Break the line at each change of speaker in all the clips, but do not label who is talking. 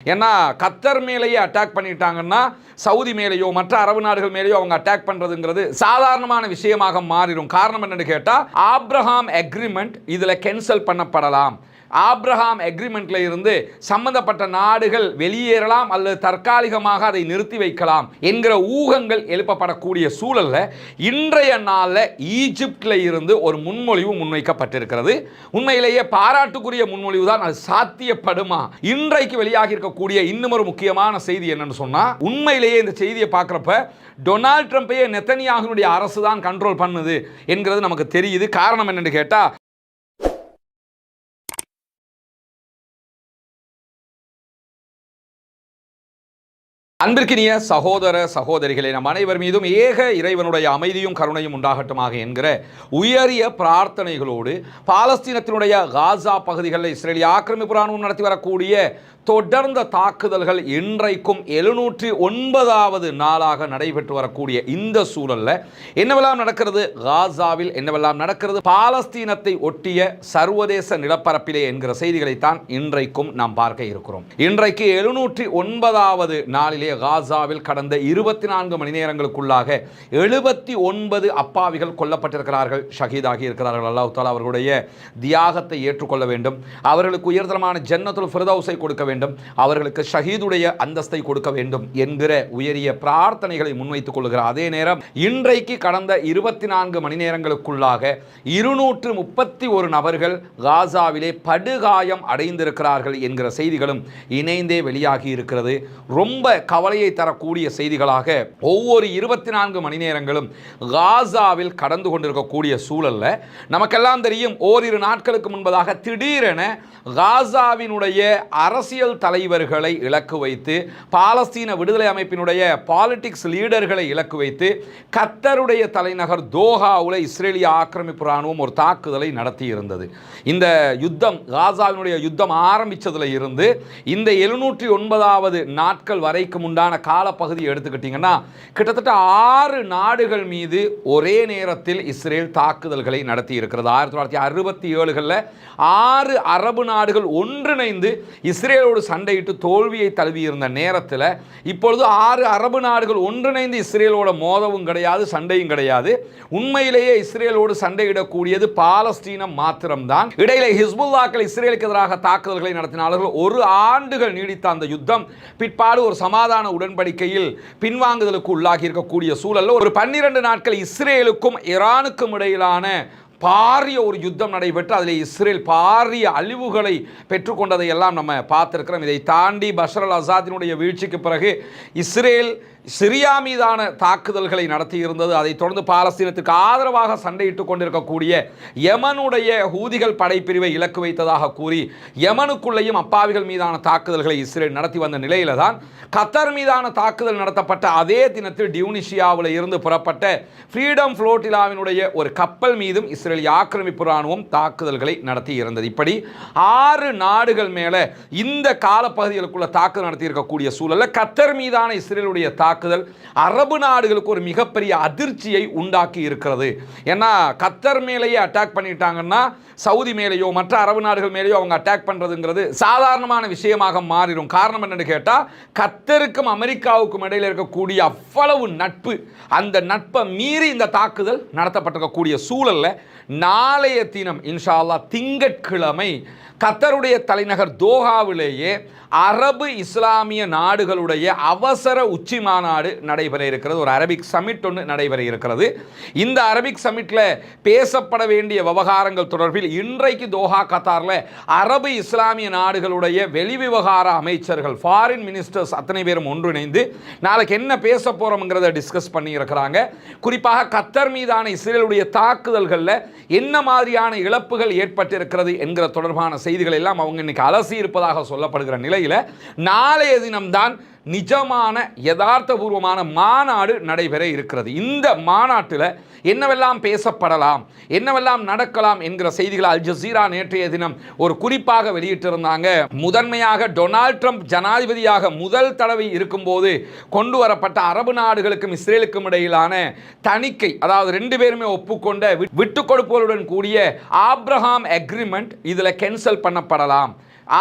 ஏன்னா கத்தர் மேலேயே அட்டாக் பண்ணிட்டாங்கன்னா சவுதி மேலேயோ மற்ற அரபு நாடுகள் மேலேயோ அவங்க அட்டாக் பண்றதுங்கிறது சாதாரணமான விஷயமாக மாறிடும். காரணம் என்னன்னு கேட்டா, ஆப்ரஹாம் அக்ரிமெண்ட் இதுல கேன்சல் பண்ணப்படலாம். ஆப்ரஹாம் அக்ரிமெண்ட்ல இருந்து சம்பந்தப்பட்ட நாடுகள் வெளியேறலாம் அல்லது தற்காலிகமாக அதை நிறுத்தி வைக்கலாம் என்கிற ஊகங்கள் எழுப்பப்படக்கூடிய சூழல்ல இன்றைய நாளில் ஈஜிப்ட்ல இருந்து ஒரு முன்மொழிவு முன்வைக்கப்பட்டிருக்கிறது. உண்மையிலேயே பாராட்டுக்குரிய முன்மொழிவு தான். அது சாத்தியப்படுமா? இன்றைக்கு வெளியாகி இருக்கக்கூடிய இன்னும் ஒரு முக்கியமான செய்தி என்னன்னு சொன்னா, உண்மையிலேயே இந்த செய்தியை பார்க்கிறப்ப டொனால்ட் ட்ரம்பையே நெத்தனியாகுனுடைய அரசு தான் கண்ட்ரோல் பண்ணுது என்கிறது நமக்கு தெரியுது. காரணம் என்னன்னு கேட்டா, அன்பிற்கினிய சகோதர சகோதரிகளே, நம் அனைவர் மீதும் ஏக இறைவனுடைய அமைதியும் கருணையும் உண்டாகட்டுமாக என்கிற உயரிய பிரார்த்தனைகளோடு பாலஸ்தீனத்தினுடைய காசா பகுதிகளில் இஸ்ரேலிய ஆக்கிரமிப்பு ராணுவம் நடத்தி வரக்கூடிய தொடர்ந்த தாக்குதல்கள் இன்றைக்கும் 709வது நாளாக நடைபெற்று வரக்கூடிய இந்த சூழல்ல என்னவெல்லாம் நடக்கிறது காசாவில், என்னவெல்லாம் நடக்கிறது பாலஸ்தீனத்தை ஒட்டிய சர்வதேச நிலப்பரப்பிலே என்கிற செய்திகளைத்தான் இன்றைக்கும் நாம் பார்க்க இருக்கிறோம். இன்றைக்கு 709வது நாளிலே காசாவில் கடந்த 24 மணி நேரங்களுக்குள்ளாக 79 அப்பாவிகள் கொல்லப்பட்டிருக்கிறார்கள், ஷஹீதாகி இருக்கிறார்கள். அல்லாஹ் தஆலா அவர்களுடைய தியாகத்தை ஏற்றுக்கொள்ள வேண்டும், அவர்களுக்கு உயர்தரமான ஜன்னத்துல் ஃபிர்தௌஸை கொடுக்க வேண்டும், அவர்களுக்கு ஷஹீதுடைய அந்தஸ்தை கொடுக்க வேண்டும் என்கிற உயரிய பிரார்த்தனைகளை முன்வைத்துக் கொள்கிறார். அதே நேரம் இன்றைக்கு கடந்த 24 மணி நேரங்களுக்குள்ளாக 231 நபர்கள் காசாவிலே படுகாயம் அடைந்திருக்கிறார்கள் என்கிற செய்திகளும் இணைந்தே வெளியாகி இருக்கிறது. ரொம்ப கவலையை தரக்கூடிய செய்திகளாக ஒவ்வொரு 24 மணி நேரங்களும் காசாவில் கடந்து கொண்டிருக்கக்கூடிய சூழல்ல நமக்கெல்லாம் தெரியும், ஓரிரு நாட்களுக்கு முன்பதாக திடீரென காசாவினுடைய அரசியல் தலைவர்களை இலக்கு வைத்து, பாலஸ்தீன விடுதலை அமைப்பினுடைய பாலிடிக்ஸ் லீடர்களை இலக்கு வைத்து கத்தருடைய தலைநகர் தோஹாவில் இஸ்ரேலிய ஆக்கிரமிப்பு ராணுவம் ஒரு தாக்குதலை நடத்தி இருந்தது. இந்த யுத்தம், காசாவினுடைய யுத்தம் ஆரம்பித்ததில் இருந்து இந்த 709வது நாட்கள் வரைக்கும் உண்டான காலப்பகுதி எடுத்துக்கிட்டீங்கன்னா கிட்டத்தட்ட 6 நாடுகள் மீது ஒரே நேரத்தில் இஸ்ரேல் தாக்குதல்களை நடத்தி இருக்கிறது. 1967களில் 6 அரபு நாடுகள் ஒன்றிணைந்து இஸ்ரேலோடு சண்டையிட்டு தோல்வியை தழுவியிருந்த நேரத்தில் இப்பொழுது 6 அரபு நாடுகள் ஒன்றிணைந்து இஸ்ரேலோட மோதவும் கிடையாது, சண்டையும் கிடையாது. உண்மையிலேயே இஸ்ரேலோடு சண்டையிடக்கூடியது பாலஸ்தீனம் மாத்திரம்தான். இடையிலே ஹிஸ்புல்லாக்கள் இஸ்ரேலுக்கு எதிராக தாக்குதல்களை நடத்தினார்கள். 1 ஆண்டுகள் நீடித்த அந்த யுத்தம் பிற்பாடு ஒரு சமாதான உடன்படிக்கையில் பின்வாங்குதலுக்கு உள்ளாகி இருக்கக்கூடிய சூழல்ல ஒரு 12 நாட்கள் இஸ்ரேலுக்கும் ஈரானுக்கும் இடையிலான பாரிய ஒரு யுத்தம் நடைபெற்று அதில் இஸ்ரேல் பாரிய அழிவுகளை பெற்றுக்கொண்டதை எல்லாம் நம்ம பார்த்திருக்கிறோம். இதை தாண்டி பஷர் அல் அசாதினுடைய வீழ்ச்சிக்கு பிறகு இஸ்ரேல் சிரியா மீதான தாக்குதல்களை நடத்தி இருந்தது. அதைத் தொடர்ந்து பாலஸ்தீனத்துக்கு ஆதரவாக சண்டையிட்டுக் கொண்டிருக்கக்கூடிய யமனுடைய ஹூதிகள் படைப்பிரிவை இலக்கு வைத்ததாக கூறி யமனுக்குள்ளேயும் அப்பாவிகள் மீதான தாக்குதல்களை இஸ்ரேல் நடத்தி வந்த நிலையில தான் கத்தர் மீதான தாக்குதல் நடத்தப்பட்ட அதே தினத்தில் டியூனிஷியாவில் இருந்து புறப்பட்ட ஃப்ரீடம் ஃப்ளோட்டிலாவினுடைய ஒரு கப்பல் மீதும் இஸ்ரேலிய ஆக்கிரமிப்பு ராணுவம் தாக்குதல்களை நடத்தி இருந்தது. இப்படி 6 நாடுகள் மேல இந்த காலப்பகுதிகளுக்குள்ள தாக்குதல் நடத்தி இருக்கக்கூடிய சூழல்ல கத்தர் மீதான இஸ்ரேலுடைய தாக்குதல் அரபு நாடுகளுக்கு ஒரு மிகப்பெரிய அதிர்ச்சியை உண்டாக்கி இருக்கிறது. ஏன்னா கத்தர் மேலேயே அட்டாக் பண்ணிட்டாங்கன்னா சவுதி மேலேயோ மற்ற அரபு நாடுகள் மேலேயோ அவங்க அட்டாக் பண்றதுங்கிறது சாதாரணமான விஷயமாக மாறிடும். காரணம் என்னன்னு கேட்டா, கத்தருக்கும் அமெரிக்காவுக்கும் இடையில இருக்கக்கூடிய அவ்வளவு நட்பு, அந்த நட்பை மீறி இந்த தாக்குதல் நடத்தப்பட்டிருக்கக்கூடிய சூழல்ல நாளைய தினம் இன்ஷா அல்லாஹ் திங்கட்கிழமை கத்தருடைய தலைநகர் தோஹாவிலேயே அரபு இஸ்லாமிய நாடுகளுடைய அவசர உச்சி மாநாடு நடைபெற இருக்கிறது. ஒரு அரபிக் சமிட் ஒன்று நடைபெற இருக்கிறது. இந்த அரபிக் சமிட்ல பேசப்பட வேண்டிய விவகாரங்கள் தொடர்பில் இன்றைக்கு தோஹா கத்தாரில் அரபு இஸ்லாமிய நாடுகளுடைய வெளிவிவகார அமைச்சர்கள், ஃபாரின் மினிஸ்டர்ஸ் அத்தனை பேரும் ஒன்றிணைந்து நாளைக்கு என்ன பேச போறோம்ங்கிறத டிஸ்கஸ் பண்ணி இருக்கிறாங்க. குறிப்பாக கத்தர் மீதான இஸ்ரேலுடைய தாக்குதல்களில் என்ன மாதிரியான இழப்புகள் ஏற்பட்டிருக்கிறது என்கிற தொடர்பான செய்திகள் எல்லாம் அவங்க இன்னைக்கு அலசி இருப்பதாக சொல்லப்படுகிற நிலையில நாளைய தினம்தான் நிஜமான யதார்த்தபூர்வமான மாநாடு நடைபெற இருக்கிறது. இந்த மாநாட்டில் என்னவெல்லாம் பேசப்படலாம், என்னவெல்லாம் நடக்கலாம் என்கிற செய்திகளை அல் ஜசீரா நேற்றைய தினம் ஒரு குறிப்பாக வெளியிட்டிருந்தாங்க. முதன்மையாக டொனால்ட் ட்ரம்ப் ஜனாதிபதியாக முதல் தடவை இருக்கும்போது கொண்டு வரப்பட்ட அரபு நாடுகளுக்கும் இஸ்ரேலுக்கும் இடையிலான தணிக்கை, அதாவது 2 பேருமே ஒப்புக்கொண்ட விட்டுக் கொடுப்புகளுடன் கூடிய ஆப்ரஹாம் அக்ரிமெண்ட் இதில் கேன்சல் பண்ணப்படலாம்.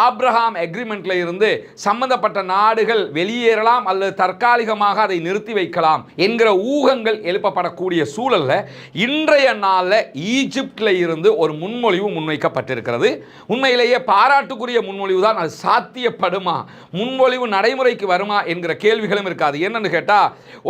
ஆப்ரஹாம் அக்ரிமெண்ட்ல இருந்து சம்பந்தப்பட்ட நாடுகள் வெளியேறலாம் அல்லது தற்காலிகமாக அதை நிறுத்தி வைக்கலாம் என்கிற ஊகங்கள் எழுப்பப்படக்கூடிய சூழல்ல இன்றைய நாளில் ஈஜிப்ட்ல இருந்து ஒரு முன்மொழிவு முன்வைக்கப்பட்டிருக்கிறது. உண்மையிலேயே பாராட்டுக்குரிய முன்மொழிவு தான். அது சாத்தியப்படுமா, முன்மொழிவு நடைமுறைக்கு வருமா என்கிற கேள்விகளும் இருக்காது. என்னன்னு கேட்டா,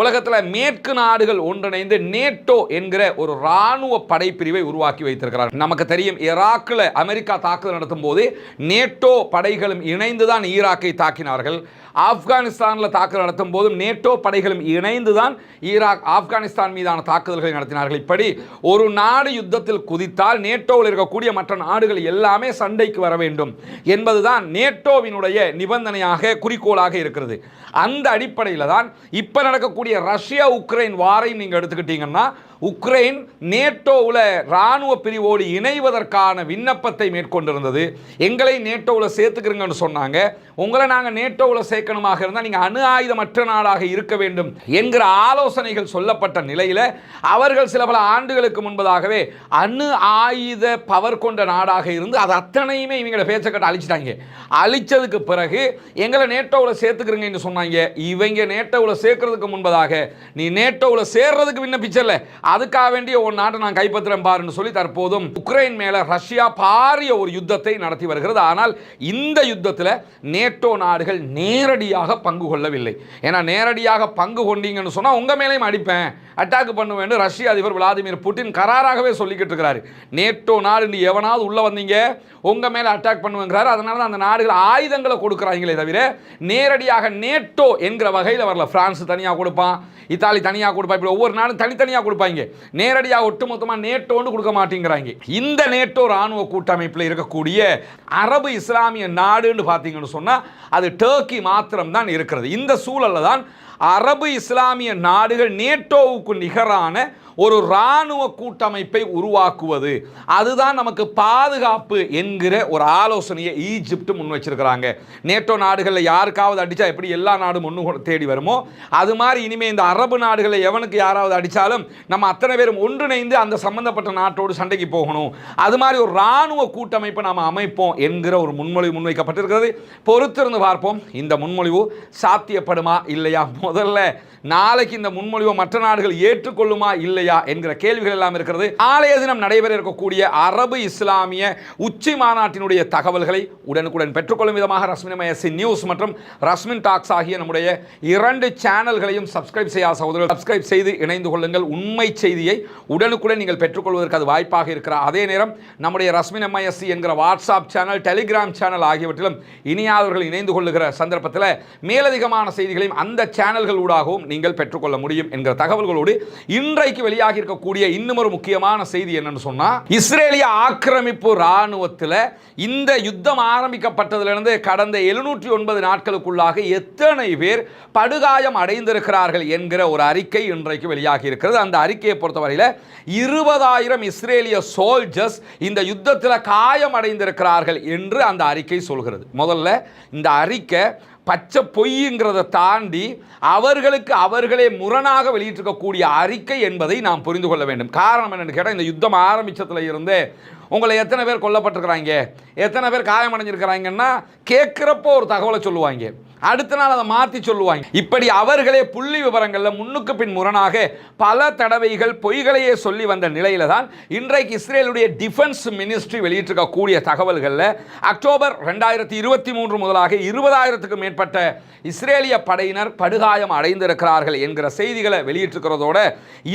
உலகத்தில் மேற்கு நாடுகள் ஒன்றிணைந்து நேட்டோ என்கிற ஒரு ராணுவ படைப்பிரிவை உருவாக்கி வைத்திருக்கிறார். நமக்கு தெரியும், ஈராக்கில் அமெரிக்கா தாக்குதல் நடத்தும் போது நேட்டோ படைகளும் இணைந்துதான் ஈராக்கை தாக்கினார்கள். ஆப்கானிஸ்தானில் தாக்குதல் நடத்தும் போதும் நேட்டோ படைகளும் இணைந்துதான் ஈராக் ஆப்கானிஸ்தான் மீதான தாக்குதல்களை நடத்தினார்கள். இப்படி ஒரு நாடு யுத்தத்தில் குதித்தால் நேட்டோவில் இருக்கக்கூடிய மற்ற நாடுகள் எல்லாமே சண்டைக்கு வர வேண்டும் என்பதுதான் நேட்டோவினுடைய நிபந்தனையாக, குறிக்கோளாக இருக்கிறது. அந்த அடிப்படையில் தான் இப்ப நடக்கக்கூடிய ரஷ்யா உக்ரைன் வாரை நீங்க எடுத்துக்கிட்டீங்கன்னா, உக்ரைன் நேட்டோவில் இராணுவ பிரிவோடு இணைவதற்கான விண்ணப்பத்தை மேற்கொண்டிருந்தது. எங்களை நேட்டோவில் சேர்த்துக்கிறீங்கன்னு சொன்னாங்க. உங்களை நாங்கள் நேட்டோவில் சேர்க்கணுமாக இருந்தால் நீங்கள் அணு ஆயுதமற்ற நாடாக இருக்க வேண்டும் என்கிற ஆலோசனைகள் சொல்லப்பட்ட நிலையில் அவர்கள் சில பல ஆண்டுகளுக்கு முன்பதாகவே அணு ஆயுத பவர் கொண்ட நாடாக இருந்து அது அத்தனையுமே இவங்கள பேச்சக்கட்ட அழிச்சிட்டாங்க. அழிச்சதுக்கு பிறகு எங்களை நேட்டோவில் சேர்த்துக்கிறீங்கன்னு சொன்னாங்க. இவங்க நேட்டோவில் சேர்க்கறதுக்கு முன்பதாக நீ நேட்டோவில் சேர்றதுக்கு விண்ணப்பிச்சல, அதுக்காக வேண்டிய ஒரு நாட்டை நான் கைப்பற்றுறேன் பாருன்னு சொல்லி தற்போதும் உக்ரைன் மேல ரஷ்யா பாரிய ஒரு யுத்தத்தை நடத்தி வருகிறது. ஆனால் இந்த யுத்தத்தில் நேட்டோ நாடுகள் நேரடியாக பங்கு கொள்ளவில்லை. ஏன்னா நேரடியாக பங்கு கொண்டீங்கன்னு சொன்னா உங்க மேலேயும் அடிப்பேன், அட்டாக் பண்ணுவேன் ரஷ்ய அதிபர் விளாடிமிர் புட்டின் கராராகவே சொல்லிக்கிட்டு இருக்கிறாரு. நேட்டோ நாடு நீ எவனாவது உள்ள வந்தீங்க உங்க மேல அட்டாக் பண்ணுவேங்கிறாரு. அதனால அந்த நாடுகள் ஆயுதங்களை கொடுக்குறாங்களே தவிர நேரடியாக நேட்டோ என்கிற வகையில் வரல. பிரான்ஸ் தனியாக கொடுப்பான், இத்தாலி தனியாக கொடுப்பான், இப்படி ஒவ்வொரு நாடும் தனித்தனியாக கொடுப்பாங்க. நேரடியாக ஒட்டுமொத்தமாக நேட்டோன்னு கொடுக்க மாட்டேங்கிறாங்க. இந்த நேட்டோ ராணுவ கூட்டமைப்பில் இருக்கக்கூடிய அரபு இஸ்லாமிய நாடுன்னு பார்த்தீங்கன்னு சொன்னா அது டர்க்கி மாத்திரம் தான் இருக்கிறது. இந்த சூழல்ல தான் அரபு இஸ்லாமிய நாடுகள் நேட்டோவுக்கு நிகரான ஒரு இராணுவ கூட்டமைப்பை உருவாக்குவது, அதுதான் நமக்கு பாதுகாப்பு என்கிற ஒரு ஆலோசனையை ஈஜிப்ட் முன் வச்சிருக்கிறாங்க. நேட்டோ நாடுகளில் யாருக்காவது அடிச்சா எப்படி எல்லா நாடும் ஒன்று தேடி வருமோ, அது மாதிரி இனிமேல் இந்த அரபு நாடுகளில் எவனுக்கு யாராவது அடித்தாலும் நம்ம அத்தனை பேரும் ஒன்றிணைந்து அந்த சம்பந்தப்பட்ட நாட்டோடு சண்டைக்கு போகணும், அது மாதிரி ஒரு இராணுவ கூட்டமைப்பை நாம் அமைப்போம் என்கிற ஒரு முன்மொழிவு முன்வைக்கப்பட்டிருக்கிறது. பொறுத்திருந்து பார்ப்போம் இந்த முன்மொழிவு சாத்தியப்படுமா இல்லையா. முதல்ல நாளைக்கு இந்த முன்மொழிவை மற்ற நாடுகள் ஏற்றுக்கொள்ளுமா இல்லையா என்கிற கேள்விகள் எல்லாம் இருக்கிறது. நாளைய தினம் நடைபெற இருக்கக்கூடிய அரபு இஸ்லாமிய உச்சி மாநாட்டினுடைய தகவல்களை உடனுக்குடன் பெற்றுக்கொள்ளும் விதமாக ரஸ்மின் நியூஸ் மற்றும் ரஸ்மின் டாக்ஸ் ஆகிய நம்முடைய 2 சேனல்களையும் சப்ஸ்கிரைப் செய்யாத சகோதரர்கள் சப்ஸ்கிரைப் செய்து இணைந்து கொள்ளுங்கள். உண்மை செய்தியை உடனுக்குடன் நீங்கள் பெற்றுக்கொள்வதற்கு அது வாய்ப்பாக இருக்கிற அதே நேரம் நம்முடைய ரஸ்மின் MISC என்கிற வாட்ஸ்அப் சேனல், டெலிகிராம் சேனல் ஆகியவற்றிலும் இனியாதவர்கள் இணைந்து கொள்ளுகிற சந்தர்ப்பத்தில் மேலதிகமான செய்திகளையும் அந்த சேனல்கள் ஊடாகவும் நீங்கள் பெற்றுக்கொள்ள முடியும் என்கிற தகவல்களோடு இன்றைக்கு வெளியாகி இருக்கக்கூடிய இன்னும் ஒரு முக்கியமான செய்தி என்னன்னு சொன்னா, இஸ்ரேலிய ஆக்கிரமிப்பு ராணுவத்தில் இந்த யுத்தம் ஆரம்பிக்கப்பட்டதிலிருந்து கடந்த 709 நாட்களுக்குள்ளாக எத்தனை பேர் படுகாயம் அடைந்திருக்கிறார்கள் என்கிற ஒரு அறிக்கை இன்றைக்கு வெளியாகி இருக்கிறது. அந்த அறிக்கையை பொறுத்தவரையில் 20,000 இஸ்ரேலிய சோல்ஜர்ஸ் இந்த யுத்தத்தில் காயம் அடைந்திருக்கிறார்கள் என்று அந்த அறிக்கை சொல்கிறது. முதல்ல இந்த அறிக்கை பச்சை பொய்ங்கிறத தாண்டி அவர்களுக்கு அவர்களே முரணாக வெளியிட்டிருக்கக்கூடிய அறிக்கை என்பதை நாம் புரிந்து கொள்ள வேண்டும். காரணம் என்னன்னு கேட்டால், இந்த யுத்தம் ஆரம்பிச்சதுல இருந்தே உங்களை எத்தனை பேர் கொல்லப்பட்டிருக்கிறாங்க, எத்தனை பேர் காயமடைஞ்சிருக்கிறாங்கன்னா கேட்குறப்போ ஒரு தகவலை சொல்லுவாங்க, அடுத்த நாள் அதை மாற்றி சொல்லுவாங்க. இப்படி அவர்களே புள்ளி விவரங்களில் முன்னுக்கு பின் முரணாக பல தடவைகள் பொய்களையே சொல்லி வந்த நிலையில தான் இன்றைக்கு இஸ்ரேலுடைய டிஃபென்ஸ் மினிஸ்ட்ரி வெளியிட்டிருக்கக்கூடிய தகவல்களில் அக்டோபர் 2023 முதலாக 20,000க்கும் மேற்பட்ட இஸ்ரேலிய படையினர் படுகாயம் அடைந்திருக்கிறார்கள் என்கிற செய்திகளை வெளியிட்டிருக்கிறதோட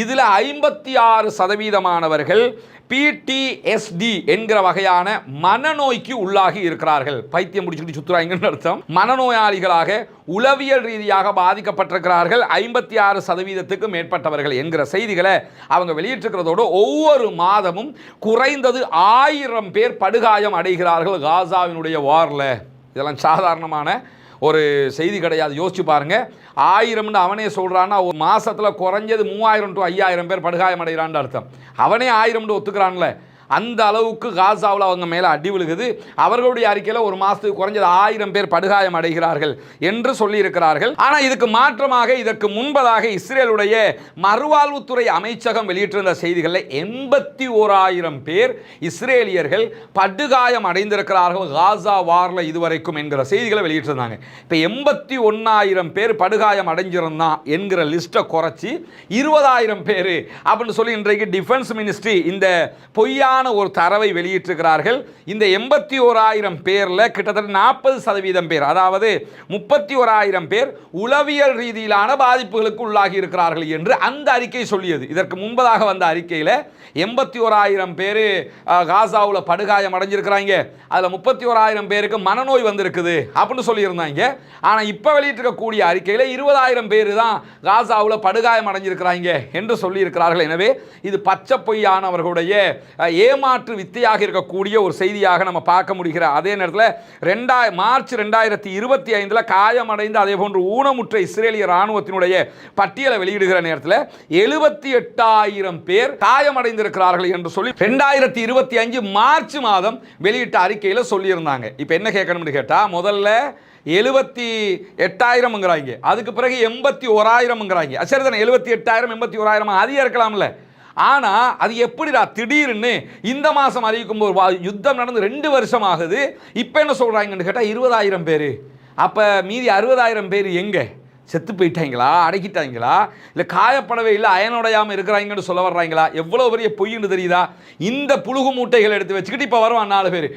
இதில் 56% PTSD என்கிற வகையான மனநோய்க்கு உள்ளாகி இருக்கிறார்கள். பைத்தியம் முடிச்சுட்டு சுத்துறாங்கன்னு அர்த்தம். மனநோயாளிகளாக உளவியல் ரீதியாக பாதிக்கப்பட்டிருக்கிறார்கள் 56% மேற்பட்டவர்கள் என்கிற செய்திகளை அவங்க வெளியிட்டிருக்கிறதோடு ஒவ்வொரு மாதமும் குறைந்தது 1000 பேர் படுகாயம் அடைகிறார்கள் காசாவினுடைய வார்ல. இதெல்லாம் சாதாரணமான ஒரு செய்தி கிடையாது. யோசிச்சு பாருங்க, 1000 அவனே சொல்றான்னா ஒரு மாசத்துல குறைஞ்சது 3000 to 5000 பேர் படுகாயம் அடைகிறான்னு அர்த்தம். அவனே 1000 ஒத்துக்கிறான்ல, அந்த அளவுக்கு காசாவில் அவங்க மேலே அடி விழுகுது. அவர்களுடைய அறிக்கையில் ஒரு மாதத்துக்கு குறைஞ்சது 1000 பேர் படுகாயம் அடைகிறார்கள் என்று சொல்லியிருக்கிறார்கள். ஆனால் இதுக்கு மாற்றமாக இதற்கு முன்பதாக இஸ்ரேலுடைய மறுவாழ்வுத்துறை அமைச்சகம் வெளியிட்டிருந்த செய்திகளில் 81,000 பேர் இஸ்ரேலியர்கள் படுகாயம் அடைந்திருக்கிறார்கள் காசா வாரில் இதுவரைக்கும் என்கிற செய்திகளை வெளியிட்டிருந்தாங்க. இப்போ 81,000 பேர் படுகாயம் அடைஞ்சிருந்தான் என்கிற லிஸ்ட்டை குறைச்சி 20,000 பேர் அப்படின்னு சொல்லி இன்றைக்கு டிஃபென்ஸ் மினிஸ்ட்ரி இந்த பொய்யான ஒரு தரவை வெளியிட்டிருக்கிறார்கள். இந்த 81,000 பேரில் கிட்டத்தட்ட 40% பேர், அதாவது 31,000 பேர் உளவியல் ரீதியிலான பாதிப்புகளுக்கு உள்ளாகி இருக்கிறார்கள் என்று அந்த அறிக்கை சொல்லியது. இதற்கு முன்பதாக வந்த அறிக்கையில் 81,000 பேர் காசாவில் படுகாயம் அடைஞ்சிருக்கிறாங்க, அதில் 31,000 பேருக்கு மனநோய் வந்திருக்குது அப்படின்னு சொல்லியிருந்தாங்க. ஆனால் இப்போ வெளியிட்டிருக்கக்கூடிய அறிக்கையில் 20,000 பேர் தான் காசாவில் படுகாயம் அடைஞ்சிருக்கிறாங்க என்று சொல்லியிருக்கிறார்கள். எனவே இது பச்சை பொய்யான அவர்களுடைய ஏமாற்று வித்தையாக இருக்கக்கூடிய ஒரு செய்தியாக நம்ம பார்க்க முடிகிற அதே நேரத்தில் மார்ச் 2025 காயமடைந்த அதே போன்று ஊனமுற்ற இஸ்ரேலிய ராணுவத்தினுடைய பட்டியலை வெளியிடுகிற நேரத்தில் 78,000 பேர் காயமடைந்திருக்கிறார்கள் என்று சொல்லி 2025 மார்ச் மாதம் வெளியிட்ட அறிக்கையில் சொல்லியிருந்தாங்க. இப்போ என்ன கேட்கணும்னு கேட்டால், முதல்ல 78,000ங்கிறாங்க, அதுக்கு பிறகு 81,000ங்கிறாங்க. சரிதானே, 78,000 81,000 அதிகம் இருக்கலாம்ல. ஆனால் அது எப்படிடா திடீர்னு இந்த மாதம் அறிவிக்கும் போது யுத்தம் நடந்து 2 வருஷம் ஆகுது, இப்போ என்ன சொல்கிறாங்கன்னு கேட்டால் 20,000 பேர். அப்போ மீதி 60,000 பேர் எங்கே? செத்து போயிட்டாங்களா, அடக்கிட்டாங்களா, இல்லை காயப்படவே இல்லை அயனுடையாமல் இருக்கிறாங்கன்னு சொல்ல வர்றாங்களா? எவ்வளோ பெரிய பொய்ன்னு தெரியுதா? இந்த புழுகு மூட்டைகள் எடுத்து வச்சுக்கிட்டு இப்போ வருவான் 4 பேர்,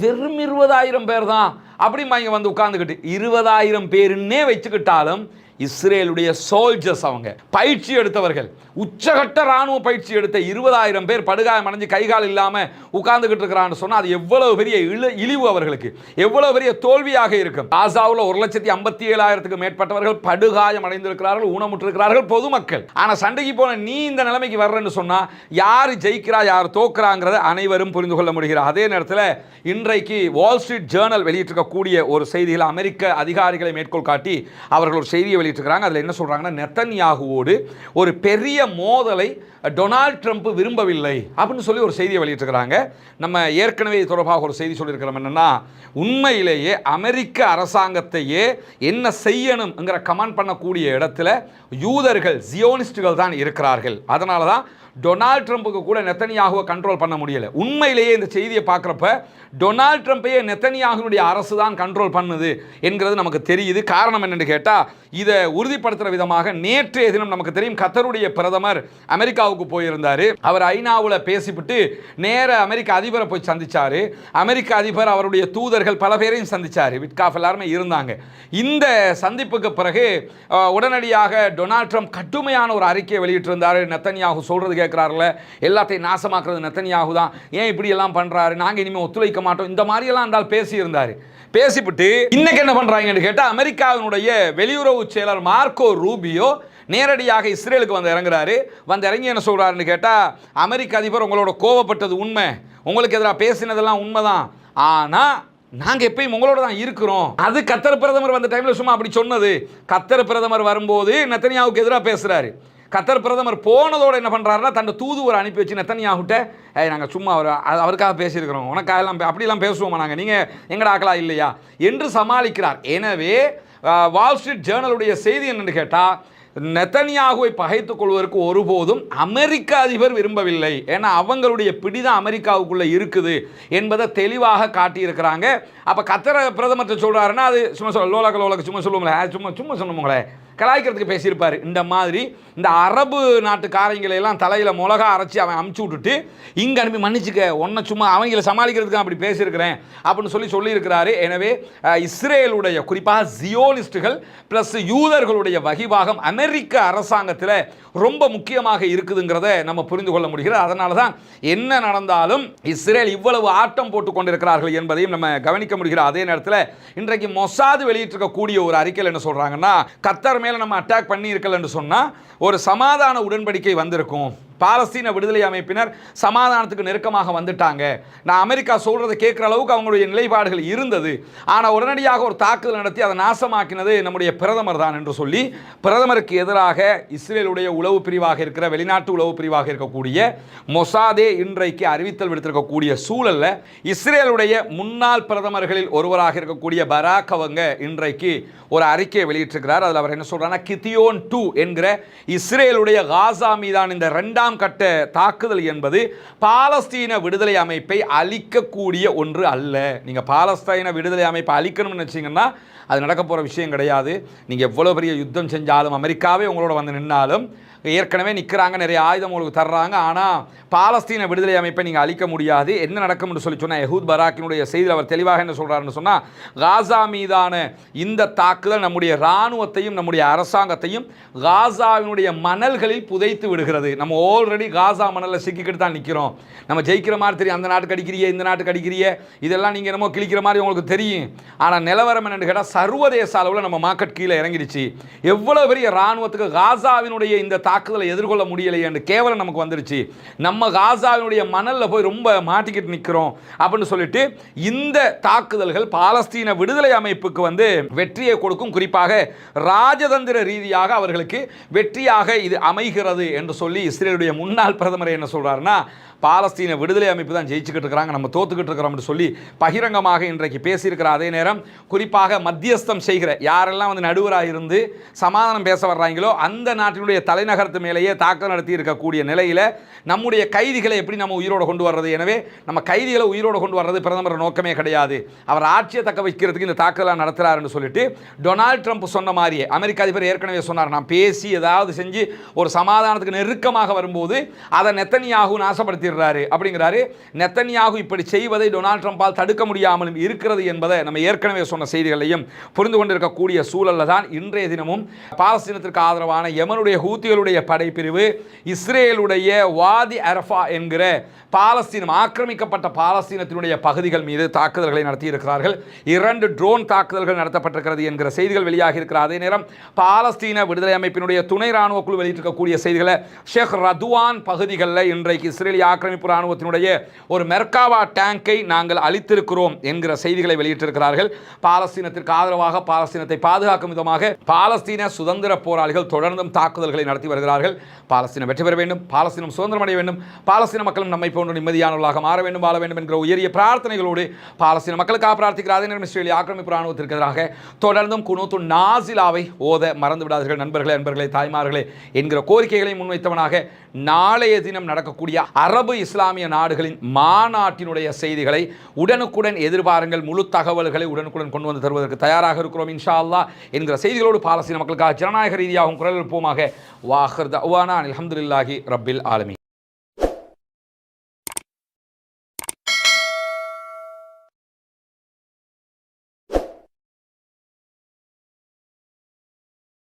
வெறும் 20,000 பேர் தான் அப்படிமா இங்கே வந்து உட்காந்துக்கிட்டு 20,000 பேருன்னே வச்சுக்கிட்டாலும் இஸ்ரேலுடைய சோல்ஜர்ஸ், அவங்க பயிற்சி எடுத்தவர்கள், உச்சகட்ட ராணுவ பயிற்சி எடுத்த 20,000 பேர் படுகாயம் அடைஞ்சு கைகால் இல்லாமல் உட்கார்ந்துகிட்டு இருக்கிறான்னு சொன்னால் அது எவ்வளவு பெரிய இழிவு, அவர்களுக்கு எவ்வளவு பெரிய தோல்வியாக இருக்கும். காசாவில் 1,57,000க்கு மேற்பட்டவர்கள் படுகாயம் அடைந்திருக்கிறார்கள், ஊனமுற்றிருக்கிறார்கள் பொதுமக்கள். ஆனால் சண்டைக்கு போன நீ இந்த நிலைமைக்கு வர்றன்னு சொன்னால் யார் ஜெயிக்கிறா யார் தோக்குறாங்கிறத அனைவரும் புரிந்து கொள்ள முடிகிறார். அதே நேரத்தில் இன்றைக்கு வால் ஸ்ட்ரீட் ஜேர்னல் வெளியிட்டிருக்கக்கூடிய ஒரு செய்தியில் அமெரிக்க அதிகாரிகளை மேற்கோள் காட்டி அவர்கள் ஒரு செய்தியை வெளியிட்டிருக்கிறாங்க. அதில் என்ன சொல்றாங்கன்னா, நெத்தன்யாகுவோடு ஒரு பெரிய மோதலை டொனால்ட் ட்ரம்ப் விரும்பவில்லை அப்படின்னு சொல்லி ஒரு செய்தியை வெளியிட்டிருக்கிறாங்க. நம்ம ஏற்கனவே தொடர்பாக ஒரு செய்தி சொல்லியிருக்கிறோம். என்னன்னா, உண்மையிலேயே அமெரிக்க அரசாங்கத்தையே என்ன செய்யணுங்கிற கமெண்ட் பண்ணக்கூடிய இடத்துல யூதர்கள் ஜியோனிஸ்டுகள் தான் இருக்கிறார்கள். அதனால தான் டொனால்ட் ட்ரம்ப்புக்கு கூட நெத்தன்யாகுவை கண்ட்ரோல் பண்ண முடியலை. உண்மையிலேயே இந்த செய்தியை பார்க்குறப்ப டொனால்ட் ட்ரம்ப்பையே நெத்தன்யாகுனுடைய அரசு தான் கண்ட்ரோல் பண்ணுது என்கிறது நமக்கு தெரியுது. காரணம் என்னென்னு கேட்டால், இதை உறுதிப்படுத்துகிற விதமாக நேற்றைய தினம் நமக்கு தெரியும் கத்தருடைய பிரதமர் அமெரிக்காவுக்கு போயிருந்தார். அவர் ஐநாவில் பேசிவிட்டு நேர அமெரிக்க அதிபரை போய் சந்திச்சார். அமெரிக்க அதிபர் அவருடைய தூதர்கள் பல பேரையும் சந்திச்சார். விட்காஃப் எல்லாருமே இருந்தாங்க. இந்த சந்திப்புக்கு பிறகு உடனடியாக டொனால்ட் ட்ரம்ப் கடுமையான ஒரு அறிக்கையை வெளியிட்டிருந்தார். நெத்தன்யாகு சொல்கிறது கேட்குறாருல, எல்லாத்தையும் நாசமாக்குறது நெத்தன்யாகு தான், ஏன் இப்படி எல்லாம் பண்ணுறாரு, நாங்கள் இனிமேல் ஒத்துழைக்க மாட்டோம், இந்த மாதிரியெல்லாம் இருந்தால் பேசியிருந்தார். பேசிவிட்டு இன்னைக்கு என்ன பண்ணுறாங்கன்னு கேட்டால், அமெரிக்காவினுடைய வெளியுறவு செயலர் மார்க்கோ ரூபியோ நேரடியாக இஸ்ரேலுக்கு வந்து இறங்குறாரு. வந்து இறங்கி என்ன சொல்கிறாருன்னு கேட்டால், அமெரிக்க அதிபர் உங்களோட கோவப்பட்டது உண்மை, உங்களுக்கு எதிராக பேசினதெல்லாம் உண்மைதான், ஆனால் நாங்கள் எப்பயும் உங்களோட தான் இருக்கிறோம். அது கத்தர் பிரதமர் வந்த டைமில் சும்மா அப்படி சொன்னது. கத்தர் பிரதமர் வரும்போது நெத்தன்யாவுக்கு எதிராக பேசுகிறாரு. கத்தர் பிரதமர் போனதோடு என்ன பண்ணுறாருன்னா, தன் தூதுவரை அனுப்பி வச்சு நெத்தன்யாகுட்ட, நாங்கள் சும்மா அவருக்காக பேசியிருக்கிறோம், உனக்காகலாம் அப்படிலாம் பேசுவோமா நாங்கள், நீங்கள் எங்கட ஆக்கலாம் இல்லையா என்று சமாளிக்கிறார். எனவே வால் ஸ்ட்ரீட் ஜேர்னலுடைய செய்தி என்னென்னு கேட்டால், நெத்தன்யாகுவை பகைத்துக் கொள்வதற்கு ஒருபோதும் அமெரிக்க அதிபர் விரும்பவில்லை. ஏன்னா அவங்களுடைய பிடிதான் அமெரிக்காவுக்குள்ளே இருக்குது என்பதை தெளிவாக காட்டியிருக்கிறாங்க. அப்போ கத்தர் பிரதமர் சொல்கிறாருன்னா அது சும்மா லோலக்கு சும்மா சொல்லுவோங்களே, சும்மா சொன்னோங்களே, கலாய்க்கிறதுக்கு பேசியிருப்பார். இந்த மாதிரி இந்த அரபு நாட்டுக்காரங்களையெல்லாம் தலையில் மிளகா அரைச்சி அவன் அமுச்சு விட்டுட்டு இங்கே அனுப்பி மன்னிச்சுக்க, ஒன்றை சும்மா அவங்கள சமாளிக்கிறதுக்கு அப்படி பேசியிருக்கிறேன் அப்படின்னு சொல்லியிருக்கிறாரு. எனவே இஸ்ரேலுடைய குறிப்பாக ஜியோனிஸ்டுகள் ப்ளஸ் யூதர்களுடைய வகிபாகம் அமெரிக்க அரசாங்கத்தில் ரொம்ப முக்கியமாக இருக்குதுங்கிறத நம்ம புரிந்து கொள்ள முடிகிறது. அதனால தான் என்ன நடந்தாலும் இஸ்ரேல் இவ்வளவு ஆட்டம் போட்டுக் கொண்டிருக்கிறார்கள் என்பதையும் நம்ம கவனிக்க முடிகிறது. அதே நேரத்தில் இன்றைக்கு மொசாது வெளியிட்டிருக்கக்கூடிய ஒரு அறிக்கையில் என்ன சொல்கிறாங்கன்னா, கத்தர் மேலே நம்ம அட்டாக் பண்ணி இருக்கலன்னு சொன்னால் ஒரு சமாதான உடன்படிக்கை வந்திருக்கும், பாலஸ்தீன விடுதலை அமைப்பினர் சமாதானத்துக்கு நெருக்கமாக வந்துட்டாங்க. நான் அமெரிக்கா சொல்றதை கேட்குற அளவுக்கு அவங்களுடைய நிலைப்பாடுகள் இருந்தது. ஆனால் உடனடியாக ஒரு தாக்குதல் நடத்தி அதை நாசமாக்கினது நம்முடைய பிரதமர் தான் என்று சொல்லி பிரதமருக்கு எதிராக இஸ்ரேலுடைய உளவு பிரிவாக இருக்கிற வெளிநாட்டு உளவு பிரிவாக இருக்கக்கூடிய மொசாதே இன்றைக்கு அறிவித்தல் விடுத்திருக்கக்கூடிய சூழல்ல இஸ்ரேலுடைய முன்னாள் பிரதமர்களில் ஒருவராக இருக்கக்கூடிய பராக் அவங்க இன்றைக்கு ஒரு அறிக்கையை வெளியிட்டிருக்கிறார். அதில் அவர் என்ன சொல்றாருன்னா, கிதியோன் 2 என்கிற இஸ்ரேலுடைய காசா மீதான இந்த இரண்டாம் கட்ட தாக்குதல் என்பது பாலஸ்தீன விடுதலை அமைப்பை அழிக்கக்கூடிய ஒன்று அல்ல. நீங்க பாலஸ்தீன விடுதலை அமைப்பை அழிக்கணும்னு நினைச்சீங்கன்னா அது நடக்க போற விஷயம் கிடையாது. நீங்க எவ்வளவு பெரிய யுத்தம் செஞ்சாலும், அமெரிக்காவே உங்களோட வந்து நின்னாலும், ஏற்கனவே நிற்கிறாங்க, நிறைய ஆயுதம் உங்களுக்கு தர்றாங்க, ஆனால் பாலஸ்தீன விடுதலை அமைப்பை நீங்கள் அழிக்க முடியாது. என்ன நடக்கும் என்று சொல்லி சொன்னால், எஹூத் பராக்கினுடைய செய்தியில் அவர் தெளிவாக என்ன சொல்கிறாருன்னு சொன்னால், காசா மீதான இந்த தாக்குதல் நம்முடைய இராணுவத்தையும் நம்முடைய அரசாங்கத்தையும் காசாவினுடைய மணல்களில் புதைத்து விடுகிறது. நம்ம ஆல்ரெடி காசா மணலில் சிக்கிக்கிட்டு தான் நிற்கிறோம். நம்ம ஜெயிக்கிற மாதிரி தெரியும், அந்த நாட்டுக்கு அடிக்கிறிய, இந்த நாட்டுக்கு அடிக்கிறிய, இதெல்லாம் நீங்கள் என்னமோ கிழிக்கிற மாதிரி உங்களுக்கு தெரியும். ஆனால் நிலவரம் என்னென்னு கேட்டால், சர்வதேச அளவில் நம்ம மார்க்கெட் கீழே இறங்கிடுச்சு. எவ்வளோ பெரிய இராணுவத்துக்கு காசாவினுடைய இந்த தாக்குதலை எதிர்கொள்ள முடியலை என்று கேவலம் நமக்கு வந்துருச்சு. நம்ம காசாவினுடைய மணல்ல போய் ரொம்ப மாட்டிக்கிட்டு நிற்கிறோம் அப்படின்னு சொல்லிட்டு இந்த தாக்குதல்கள் பாலஸ்தீன விடுதலை அமைப்புக்கு வந்து வெற்றியை கொடுக்கும். குறிப்பாக ராஜதந்திர ரீதியாக அவர்களுக்கு வெற்றியாக இது அமைகிறது என்று சொல்லி இஸ்ரேலுடைய முன்னாள் பிரதமர் என்ன சொல்றாருன்னா, பாலஸ்தீன விடுதலை அமைப்பு தான் ஜெயிச்சுக்கிட்டு இருக்கிறாங்க, நம்ம தோத்துக்கிட்டு இருக்கிறோம் சொல்லி பகிரங்கமாக இன்றைக்கு பேசியிருக்கிற அதே நேரம் குறிப்பாக மத்தியஸ்தம் செய்கிற யாரெல்லாம் வந்து நடுவராக இருந்து சமாதானம் பேச வர்றாங்களோ அந்த நாட்டினுடைய தலைநகரத்து மேலேயே தாக்குதல் நடத்தி இருக்கக்கூடிய நிலையில் நம்முடைய கைதிகளை எப்படி நம்ம உயிரோடு கொண்டு வர்றது? எனவே நம்ம கைதிகளை உயிரோடு கொண்டு வர்றது பிரதமர் நோக்கமே கிடையாது. அவர் ஆட்சியை தக்க வைக்கிறதுக்கு இந்த தாக்குதலாக நடத்துகிறாருன்னு சொல்லிட்டு டொனால்ட் ட்ரம்ப் சொன்ன மாதிரியே அமெரிக்க அதிபர் ஏற்கனவே சொன்னார், நான் பேசி ஏதாவது செஞ்சு ஒரு சமாதானத்துக்கு நெருக்கமாக வரும்போது அதை நெத்தனியாகு நாசப்படுத்தி அப்படிங்கிறாரு. நெத்தனியாகு இப்படி செய்வதை டொனால்ட் ட்ரம்பால் தடுக்க முடியாமலும் இருக்கிறது என்பதை நம்ம ஏற்கனவே சொன்ன செய்திகளையும் புரிந்து கொண்டிருக்கக்கூடிய சூழல்ல தான் இன்றைய தினமும் பாலஸ்தீனத்திற்கு ஆதரவான யெமனுடைய ஹூத்திகளுடைய படைப்பிரிவு இஸ்ரேலுடைய வாதி அரஃபா என்கிற பாலஸ்தீனம் ஆக்கிரமிக்கப்பட்ட பாலஸ்தீனத்தினுடைய பகுதிகள் மீது தாக்குதல்களை நடத்தி இருக்கிறார்கள். 2 ட்ரோன் தாக்குதல்கள் நடத்தப்பட்டிருக்கிறது என்கிற செய்திகள் வெளியாகி இருக்கிற அதே நேரம் பாலஸ்தீன விடுதலை அமைப்பினுடைய துணை ராணுவ குழு வெளியிட்டிருக்கக்கூடிய செய்திகளை ஷேக் ரதுவான் பகுதிகளில் இன்றைக்கு இஸ்ரேலிய ஆக்கிரமிப்பு ராணுவத்தினுடைய ஒரு மெர்காவா டேங்கை நாங்கள் அளித்திருக்கிறோம் என்கிற செய்திகளை வெளியிட்டிருக்கிறார்கள். பாலஸ்தீனத்திற்கு ஆதரவாக, பாலஸ்தீனத்தை பாதுகாக்கும் விதமாக பாலஸ்தீன சுதந்திர போராளிகள் தொடர்ந்தும் தாக்குதல்களை நடத்தி வருகிறார்கள். பாலஸ்தீனம் வெற்றி பெற வேண்டும், பாலஸ்தீனம் சுதந்திரம் அடைய வேண்டும், பாலஸ்தீன மக்களும் நம்மை போன்ற நிம்மதியானவர்களாக மாற வேண்டும், வாழ வேண்டும் என்கிற உயரிய பிரார்த்தனைகளோடு பாலஸ்தீன மக்களுக்காக பிரார்த்திக்கிற அதே நேரம் இஸ்ரேலிய ஆக்கிரமிப்பு ராணுவத்திற்கு எதிராக தொடர்ந்தும் குனூத்து நாசிலாவை ஓத மறந்து விடாதீர்கள் நண்பர்களே, தாய்மார்களே என்கிற கோரிக்கைகளை முன்வைத்தவனாக நாளைய தினம் நடக்கக்கூடிய அரபு இஸ்லாமிய நாடுகளின் மாநாட்டினுடைய செய்திகளை உடனுக்குடன் எதிர்பாருங்கள். முழு தகவல்களை உடனுக்குடன் கொண்டு வந்து தருவதற்கு தயாராக இருக்கிறோம் இன்ஷா அல்லாஹ் என்கிற செய்திகளோடு பாலஸ்தீன மக்களுக்காக ஜனநாயக ரீதியாகவும் குரல் எழுப்புவோமாக. வாஹிர் தஅவானா அல்ஹம்துலில்லாஹி ரப்பில் ஆலமீன்.